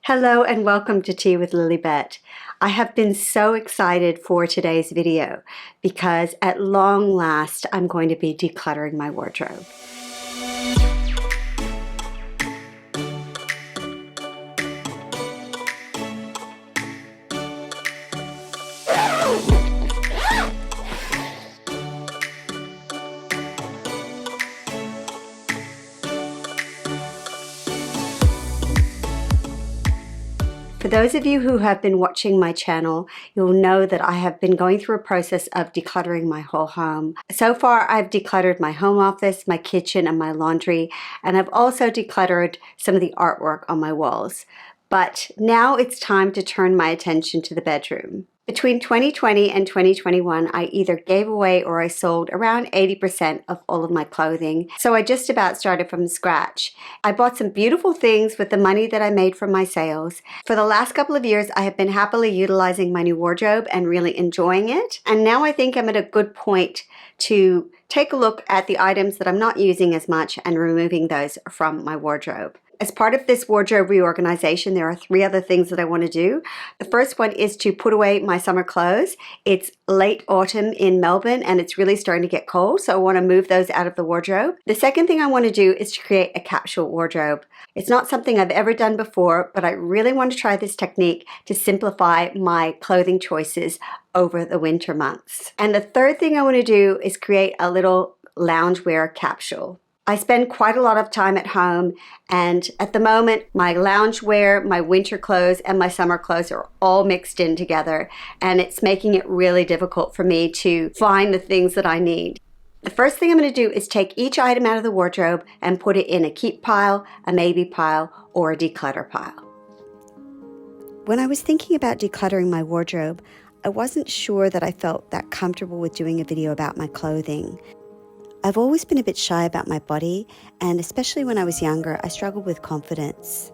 Hello and welcome to Tea with Lilibet. I have been so excited for today's video because at long last I'm going to be decluttering my wardrobe. For those of you who have been watching my channel, you'll know that I have been going through a process of decluttering my whole home. So far, I've decluttered my home office, my kitchen, and my laundry, and I've also decluttered some of the artwork on my walls. But now it's time to turn my attention to the bedroom. Between 2020 and 2021, I either gave away or I sold around 80% of all of my clothing, so I just about started from scratch. I bought some beautiful things with the money that I made from my sales. For the last couple of years, I have been happily utilizing my new wardrobe and really enjoying it, and now I think I'm at a good point to take a look at the items that I'm not using as much and removing those from my wardrobe. As part of this wardrobe reorganization, there are 3 other things that I want to do. The first one is to put away my summer clothes. It's late autumn in Melbourne and it's really starting to get cold, so I want to move those out of the wardrobe. The second thing I want to do is to create a capsule wardrobe. It's not something I've ever done before, but I really want to try this technique to simplify my clothing choices over the winter months. And the third thing I want to do is create a little loungewear capsule. I spend quite a lot of time at home, and at the moment my loungewear, my winter clothes, and my summer clothes are all mixed in together, and it's making it really difficult for me to find the things that I need. The first thing I'm going to do is take each item out of the wardrobe and put it in a keep pile, a maybe pile, or a declutter pile. When I was thinking about decluttering my wardrobe, I wasn't sure that I felt that comfortable with doing a video about my clothing. I've always been a bit shy about my body, and especially when I was younger, I struggled with confidence.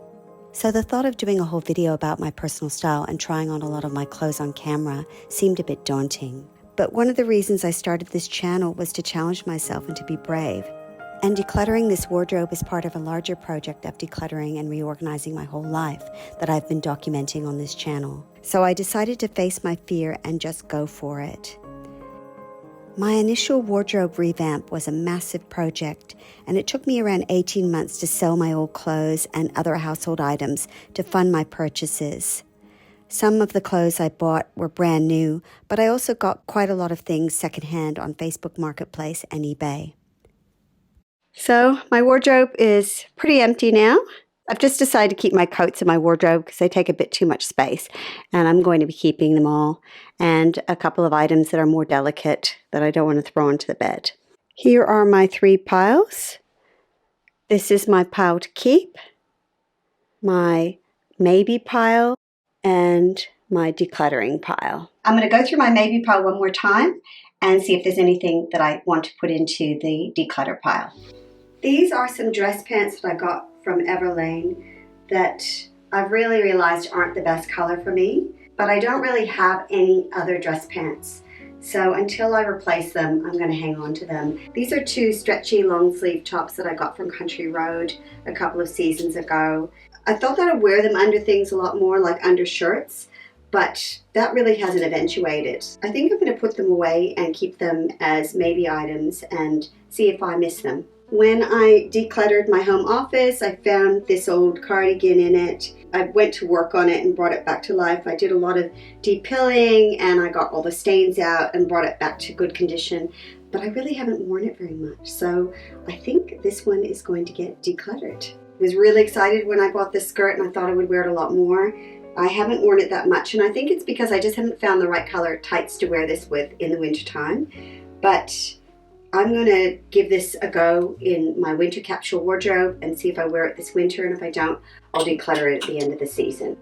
So the thought of doing a whole video about my personal style and trying on a lot of my clothes on camera seemed a bit daunting. But one of the reasons I started this channel was to challenge myself and to be brave. And decluttering this wardrobe is part of a larger project of decluttering and reorganizing my whole life that I've been documenting on this channel. So I decided to face my fear and just go for it. My initial wardrobe revamp was a massive project, and it took me around 18 months to sell my old clothes and other household items to fund my purchases. Some of the clothes I bought were brand new, but I also got quite a lot of things secondhand on Facebook Marketplace and eBay. So my wardrobe is pretty empty now. I've just decided to keep my coats in my wardrobe because they take a bit too much space, and I'm going to be keeping them all, and a couple of items that are more delicate that I don't want to throw onto the bed. Here are my 3 piles. This is my pile to keep, my maybe pile, and my decluttering pile. I'm going to go through my maybe pile one more time and see if there's anything that I want to put into the declutter pile. These are some dress pants that I got from Everlane that I've really realized aren't the best color for me, but I don't really have any other dress pants. So until I replace them, I'm going to hang on to them. These are 2 stretchy long sleeve tops that I got from Country Road a couple of seasons ago. I thought that I'd wear them under things a lot more, like under shirts, but that really hasn't eventuated. I think I'm going to put them away and keep them as maybe items and see if I miss them. When I decluttered my home office, I found this old cardigan in it. I went to work on it and brought it back to life. I did a lot of depilling and I got all the stains out and brought it back to good condition, but I really haven't worn it very much. So I think this one is going to get decluttered. I was really excited when I bought this skirt and I thought I would wear it a lot more. I haven't worn it that much, and I think it's because I just haven't found the right color tights to wear this with in the winter time. But I'm going to give this a go in my winter capsule wardrobe and see if I wear it this winter, and if I don't, I'll declutter it at the end of the season.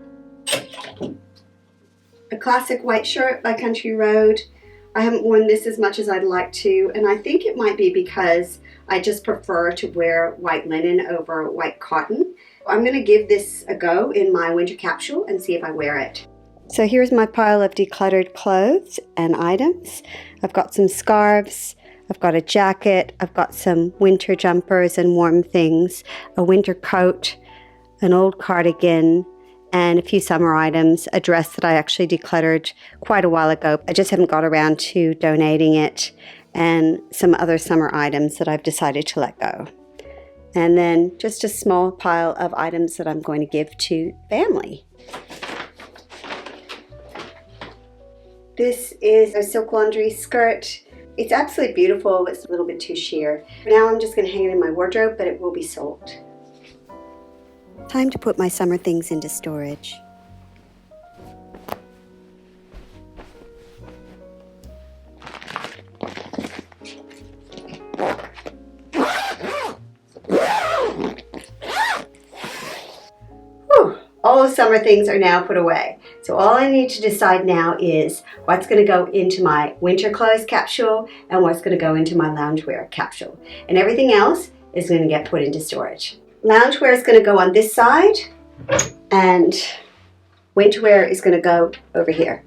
A classic white shirt by Country Road. I haven't worn this as much as I'd like to, and I think it might be because I just prefer to wear white linen over white cotton. I'm going to give this a go in my winter capsule and see if I wear it. So here's my pile of decluttered clothes and items. I've got some scarves, I've got a jacket, I've got some winter jumpers and warm things, a winter coat, an old cardigan, and a few summer items, a dress that I actually decluttered quite a while ago. I just haven't got around to donating it, and some other summer items that I've decided to let go. And then just a small pile of items that I'm going to give to family. This is a silk laundry skirt. It's absolutely beautiful. It's a little bit too sheer. For now, I'm just going to hang it in my wardrobe, but it will be sold. Time to put my summer things into storage. Whew. All the summer things are now put away. So all I need to decide now is what's going to go into my winter clothes capsule and what's going to go into my loungewear capsule. And everything else is going to get put into storage. Loungewear is going to go on this side, and winterwear is going to go over here.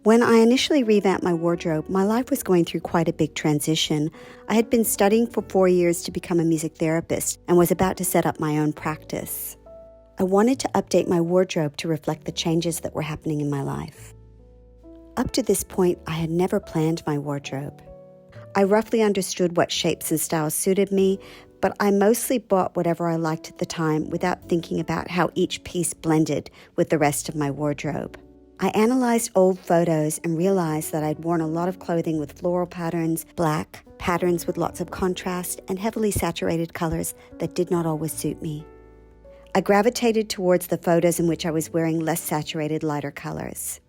When I initially revamped my wardrobe, my life was going through quite a big transition. I had been studying for 4 years to become a music therapist and was about to set up my own practice. I wanted to update my wardrobe to reflect the changes that were happening in my life. Up to this point, I had never planned my wardrobe. I roughly understood what shapes and styles suited me, but I mostly bought whatever I liked at the time without thinking about how each piece blended with the rest of my wardrobe. I analyzed old photos and realized that I'd worn a lot of clothing with floral patterns, black, patterns with lots of contrast, and heavily saturated colors that did not always suit me. I gravitated towards the photos in which I was wearing less saturated, lighter colors.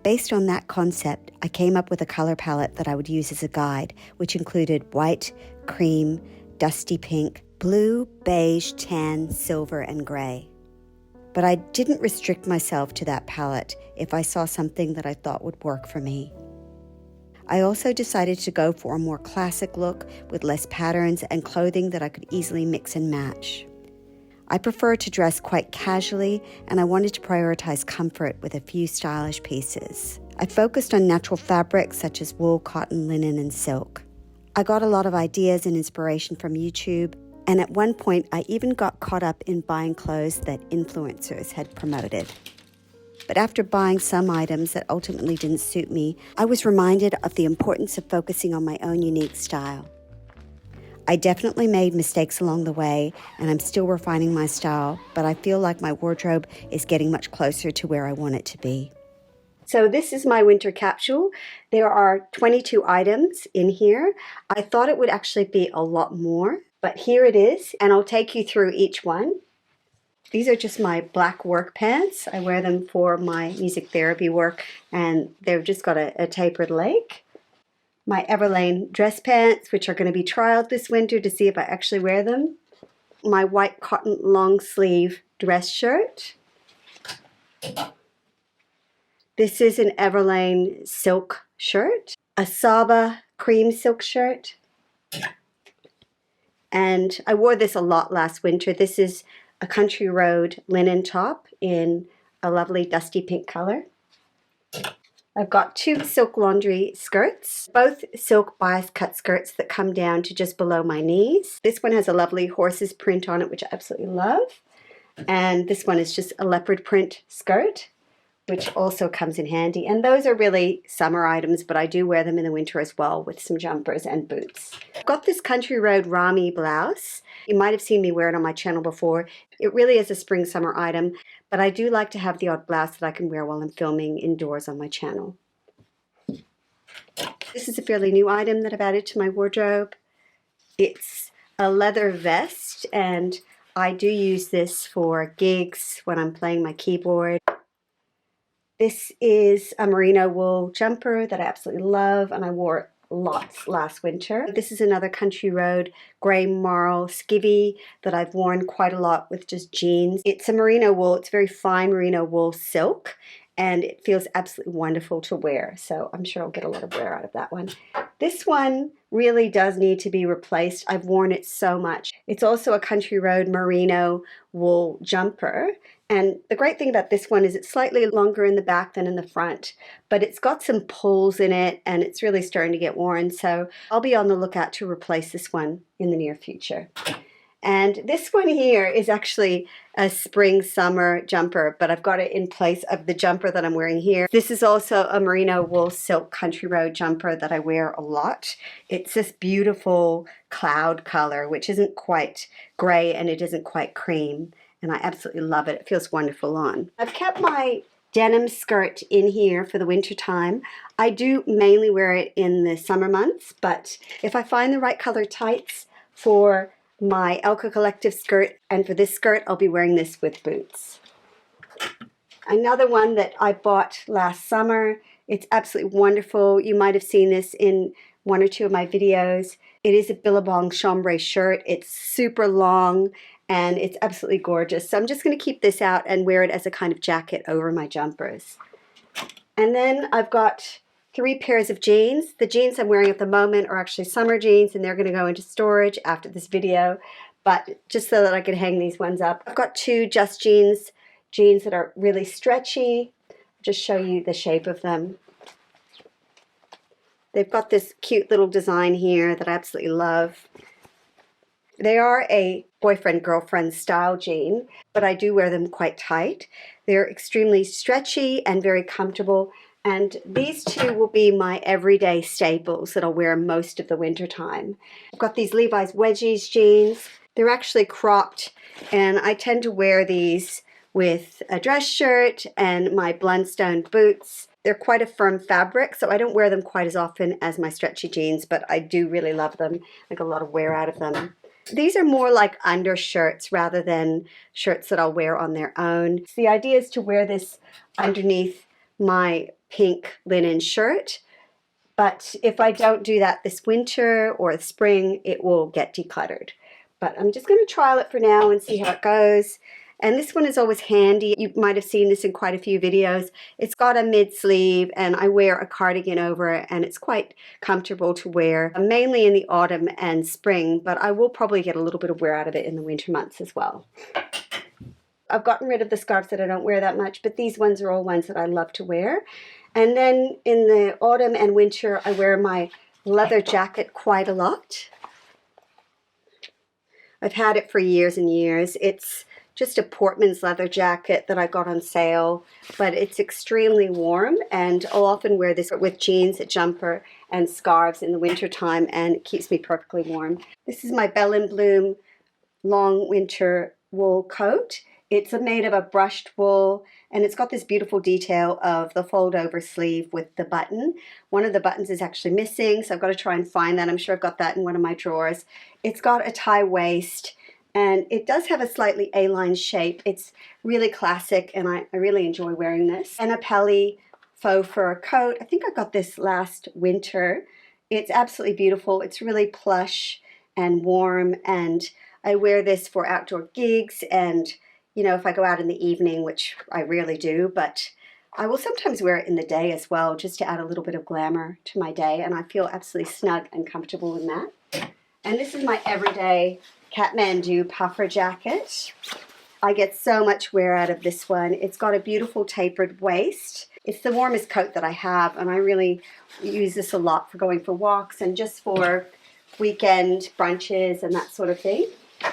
Based on that concept, I came up with a color palette that I would use as a guide, which included white, cream, dusty pink, blue, beige, tan, silver, and gray. But I didn't restrict myself to that palette if I saw something that I thought would work for me. I also decided to go for a more classic look with less patterns and clothing that I could easily mix and match. I prefer to dress quite casually, and I wanted to prioritize comfort with a few stylish pieces. I focused on natural fabrics such as wool, cotton, linen, and silk. I got a lot of ideas and inspiration from YouTube, and at one point I even got caught up in buying clothes that influencers had promoted. But after buying some items that ultimately didn't suit me, I was reminded of the importance of focusing on my own unique style. I definitely made mistakes along the way, and I'm still refining my style, but I feel like my wardrobe is getting much closer to where I want it to be. So this is my winter capsule. There are 22 items in here. I thought it would actually be a lot more, but here it is, and I'll take you through each one. These are just my black work pants. I wear them for my music therapy work, and they've just got a tapered leg. My Everlane dress pants, which are going to be trialed this winter to see if I actually wear them. My white cotton long sleeve dress shirt. This is an Everlane silk shirt. A Saba cream silk shirt. And I wore this a lot last winter. This is a Country Road linen top in a lovely dusty pink color. I've got two silk laundry skirts, both silk bias cut skirts that come down to just below my knees. This one has a lovely horse's print on it, which I absolutely love. And this one is just a leopard print skirt, which also comes in handy. And those are really summer items, but I do wear them in the winter as well with some jumpers and boots. I've got this Country Road Rami blouse. You might have seen me wear it on my channel before. It really is a spring-summer item, but I do like to have the odd blouse that I can wear while I'm filming indoors on my channel. This is a fairly new item that I've added to my wardrobe. It's a leather vest, and I do use this for gigs when I'm playing my keyboard. This is a merino wool jumper that I absolutely love, and I wore it lots last winter. This is another Country Road grey marl skivvy that I've worn quite a lot with just jeans. It's a merino wool, it's very fine merino wool silk, and it feels absolutely wonderful to wear. So I'm sure I'll get a lot of wear out of that one. This one really does need to be replaced. I've worn it so much. It's also a Country Road merino wool jumper. And the great thing about this one is it's slightly longer in the back than in the front, but it's got some pulls in it and it's really starting to get worn. So I'll be on the lookout to replace this one in the near future. And this one here is actually a spring summer jumper, but I've got it in place of the jumper that I'm wearing here. This is also a merino wool silk country road jumper that I wear a lot. It's this beautiful cloud color, which isn't quite gray and it isn't quite cream. And I absolutely love it. It feels wonderful on. I've kept my denim skirt in here for the winter time. I do mainly wear it in the summer months, but if I find the right color tights for my Elka Collective skirt, and for this skirt I'll be wearing this with boots. Another one that I bought last summer, it's absolutely wonderful. You might have seen this in one or two of my videos. It is a Billabong chambray shirt. It's super long and it's absolutely gorgeous. So I'm just going to keep this out and wear it as a kind of jacket over my jumpers. And then I've got 3 pairs of jeans. The jeans I'm wearing at the moment are actually summer jeans and they're going to go into storage after this video, but just so that I can hang these ones up. I've got 2 Just Jeans jeans that are really stretchy. I'll just show you the shape of them. They've got this cute little design here that I absolutely love. They are a boyfriend-girlfriend style jean, but I do wear them quite tight. They're extremely stretchy and very comfortable. And these 2 will be my everyday staples that I'll wear most of the winter time. I've got these Levi's Wedgies jeans. They're actually cropped, and I tend to wear these with a dress shirt and my Blundstone boots. They're quite a firm fabric, so I don't wear them quite as often as my stretchy jeans, but I do really love them. I get a lot of wear out of them. These are more like undershirts rather than shirts that I'll wear on their own. So the idea is to wear this underneath my pink linen shirt, but if I don't do that this winter or spring, it will get decluttered. But I'm just going to trial it for now and see how it goes. And this one is always handy. You might have seen this in quite a few videos. It's got a mid-sleeve and I wear a cardigan over it and it's quite comfortable to wear, mainly in the autumn and spring, but I will probably get a little bit of wear out of it in the winter months as well. I've gotten rid of the scarves that I don't wear that much, but these ones are all ones that I love to wear. And then in the autumn and winter, I wear my leather jacket quite a lot. I've had it for years and years. It's just a Portman's leather jacket that I got on sale, but it's extremely warm and I'll often wear this with jeans, a jumper, and scarves in the winter time, and it keeps me perfectly warm. This is my Bell and Bloom long winter wool coat. It's made of a brushed wool and it's got this beautiful detail of the fold over sleeve with the button. One of the buttons is actually missing, so I've got to try and find that. I'm sure I've got that in one of my drawers. It's got a tie waist and it does have a slightly A-line shape. It's really classic and I really enjoy wearing this. And a Pelly faux fur coat. I think I got this last winter. It's absolutely beautiful. It's really plush and warm, and I wear this for outdoor gigs and, you know, if I go out in the evening, which I rarely do, but I will sometimes wear it in the day as well, just to add a little bit of glamour to my day, and I feel absolutely snug and comfortable in that. And this is my everyday Kathmandu puffer jacket. I get so much wear out of this one. It's got a beautiful tapered waist. It's the warmest coat that I have, and I really use this a lot for going for walks and just for weekend brunches and that sort of thing.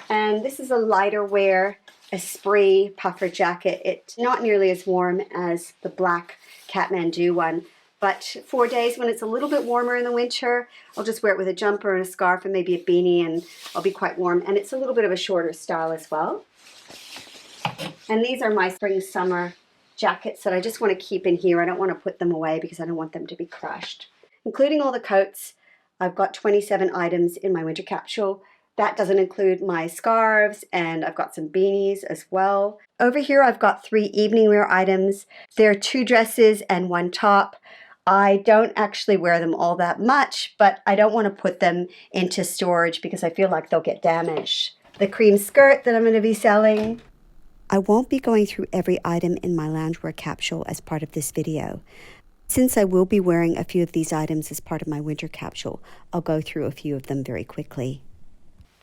And this is a lighter wear Esprit puffer jacket. It's not nearly as warm as the black Kathmandu one, but for days when it's a little bit warmer in the winter, I'll just wear it with a jumper and a scarf and maybe a beanie and I'll be quite warm. And it's a little bit of a shorter style as well. And these are my spring summer jackets that I just want to keep in here. I don't want to put them away because I don't want them to be crushed. Including all the coats, I've got 27 items in my winter capsule. That doesn't include my scarves, and I've got some beanies as well. Over here I've got 3 evening wear items. There are 2 dresses and 1 top. I don't actually wear them all that much, but I don't want to put them into storage because I feel like they'll get damaged. The cream skirt that I'm going to be selling. I won't be going through every item in my loungewear capsule as part of this video. Since I will be wearing a few of these items as part of my winter capsule, I'll go through a few of them very quickly.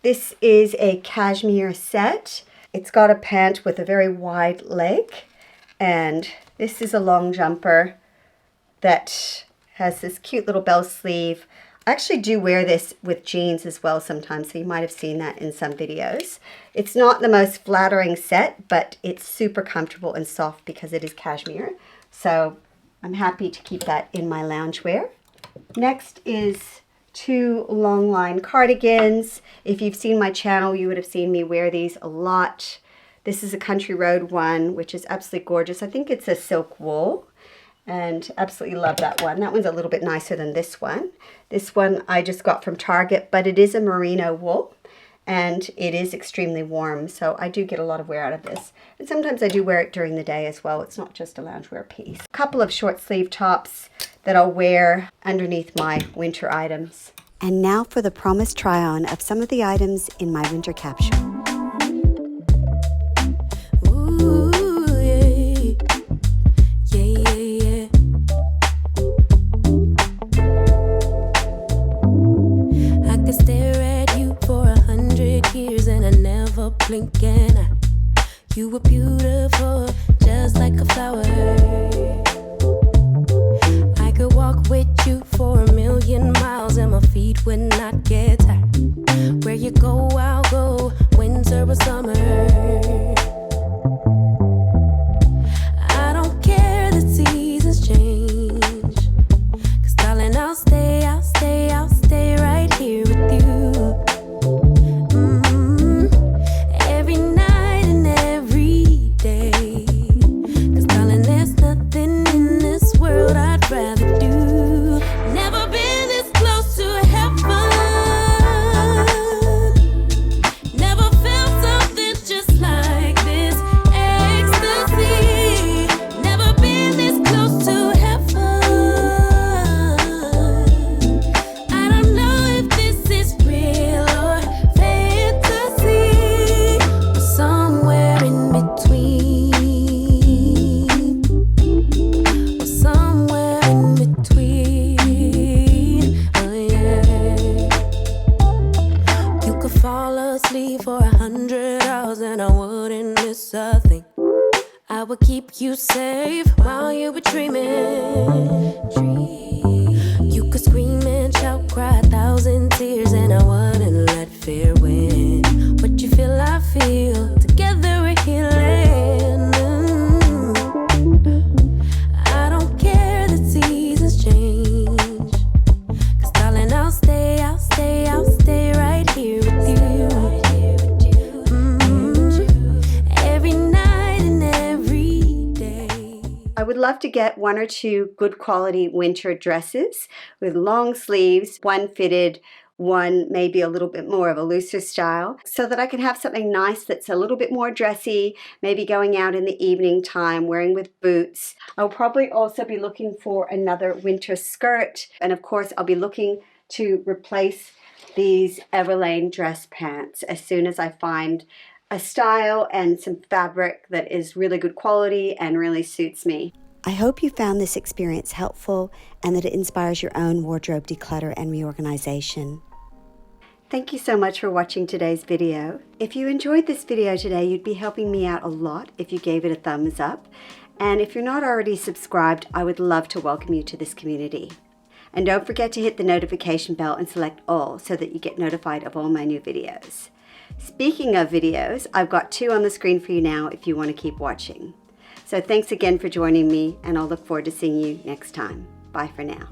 This is a cashmere set. It's got a pant with a very wide leg, and this is a long jumper that has this cute little bell sleeve. I actually do wear this with jeans as well sometimes, so you might have seen that in some videos. It's not the most flattering set, but it's super comfortable and soft because it is cashmere. So I'm happy to keep that in my loungewear. Next is 2 long line cardigans. If you've seen my channel, you would have seen me wear these a lot. This is a Country Road one, which is absolutely gorgeous. I think it's a silk wool. And absolutely love that one. That one's a little bit nicer than this one. This one I just got from Target, but it is a merino wool and it is extremely warm, so I do get a lot of wear out of this. And sometimes I do wear it during the day as well. It's not just a loungewear piece. A couple of short sleeve tops that I'll wear underneath my winter items. And now for the promised try on of some of the items in my winter capsule. Blink an eye. You were beautiful, just like a flower. I could walk with you for 1,000,000 miles and my feet would not get tired. Where you go, I'll go, winter or summer. I don't care the seasons change, 'cause darling, I'll stay right here with you. I would keep you safe while you were dreaming. You could scream and shout, cry 1,000 tears, and I wouldn't let fear win. What you feel, I feel. Together we're healing. I don't care the seasons change, 'cause darling, I'll stay right here with you. I would love to get 1 or 2 good quality winter dresses with long sleeves, one fitted, one maybe a little bit more of a looser style, so that I can have something nice that's a little bit more dressy, maybe going out in the evening time, wearing with boots. I'll probably also be looking for another winter skirt, and of course I'll be looking to replace these Everlane dress pants as soon as I find a style and some fabric that is really good quality and really suits me. I hope you found this experience helpful and that it inspires your own wardrobe declutter and reorganization. Thank you so much for watching today's video. If you enjoyed this video today, you'd be helping me out a lot if you gave it a thumbs up. And if you're not already subscribed, I would love to welcome you to this community. And don't forget to hit the notification bell and select all so that you get notified of all my new videos. Speaking of videos, I've got 2 on the screen for you now if you want to keep watching. So thanks again for joining me, and I'll look forward to seeing you next time. Bye for now.